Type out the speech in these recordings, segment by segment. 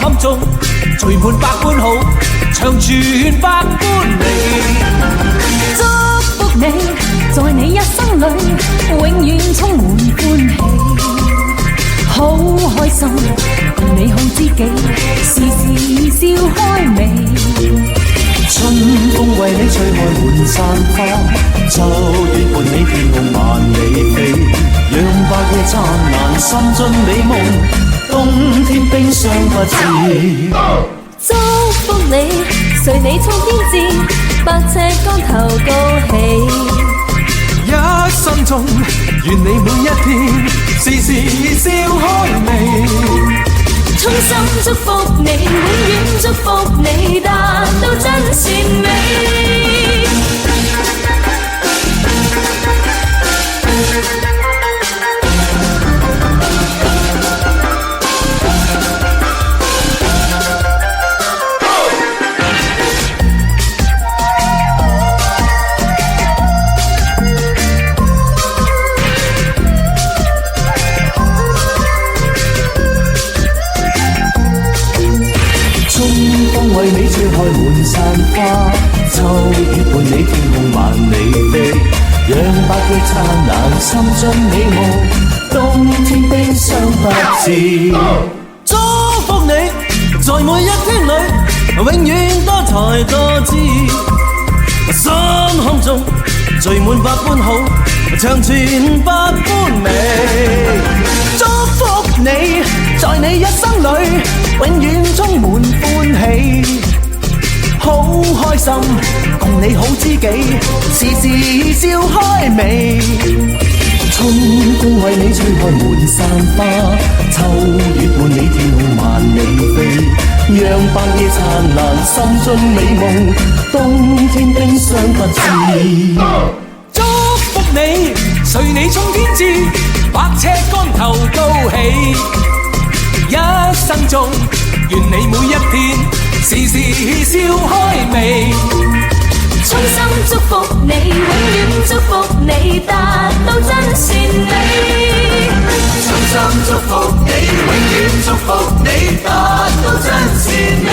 坎中，聚滿百般好，長存百般美。祝福你，在你一生裏，永遠充滿歡喜。好開心，共你好知己，時時笑開眉。春風為你吹開滿山花，秋月伴你天空萬里飛，讓白夜燦爛，心盡美夢，冬天冰霜不至。祝福你，隨你衝天志，百尺竿頭高起。一生中，願你每一天，時時笑開眉。衷心祝福你，永遠祝福你，達到真善美。為你吹開滿山花，秋月伴你天空萬里飛，讓白夜燦爛，心盡美夢，冬天冰霜不至。祝福你，在每一天裏，永遠多才多姿，心胸中聚滿百般好，長存百般美。祝福你，在你一生裏，永遠充滿歡喜。好開心，共你好知己，時時笑開眉。春風為你吹開滿山花，秋月伴你天空萬里飛，讓白夜燦爛，心盡美夢，冬天冰霜不至。祝福你，隨你衝天志，百尺竿頭高起。一生中，願你每一天，時時笑開眉。衷心祝福你，永遠祝福你，達到真善美。衷心祝福你，永遠祝福你，達到真善美。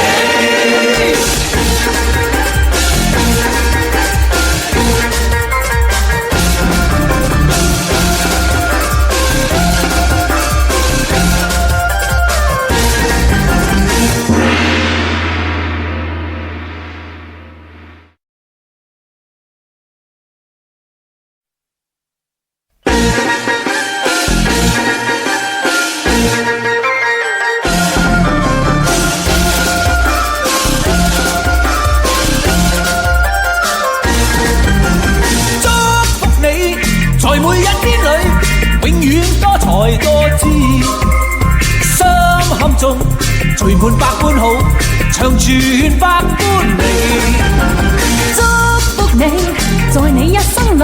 聚滿百般好，長存百般美。祝福你，在你一生裏，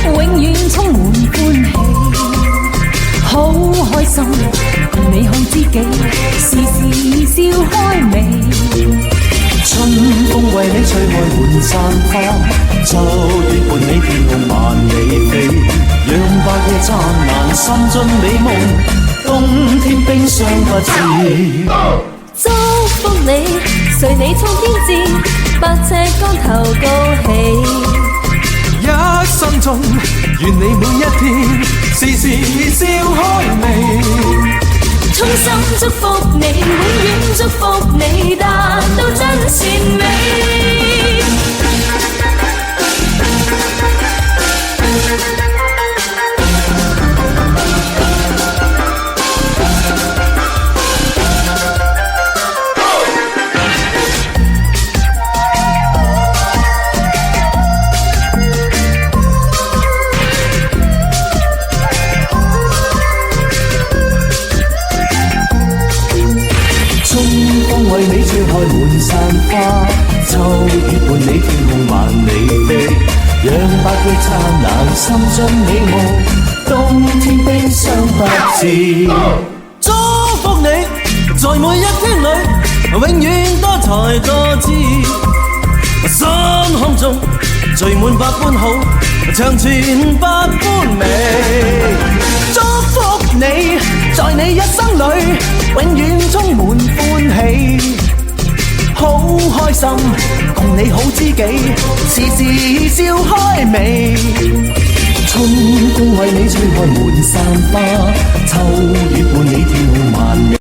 永遠充滿歡喜。好開心，共你好知己，時時笑開眉。春風為你吹開滿山花，秋月伴你天空萬里飛，讓白夜燦爛，心盡美夢，冬天冰霜不至。祝福你，隨你衝天志，百尺竿頭高起。一生中，願你每一天，時時笑開眉。衷心祝福你，永遠祝福你，達到真善美。為你吹開滿山花，秋月伴你天空萬里飛，讓白夜燦爛，心盡美夢，冬天冰霜不至。祝福你，在每一天裏，永遠多才多姿，心胸中聚滿百般好，長存百般美。祝福你，在你一生裏，永遠充滿歡喜。心，共你好知己，時時笑開眉。春風為你吹開滿山花，秋月伴你跳萬里。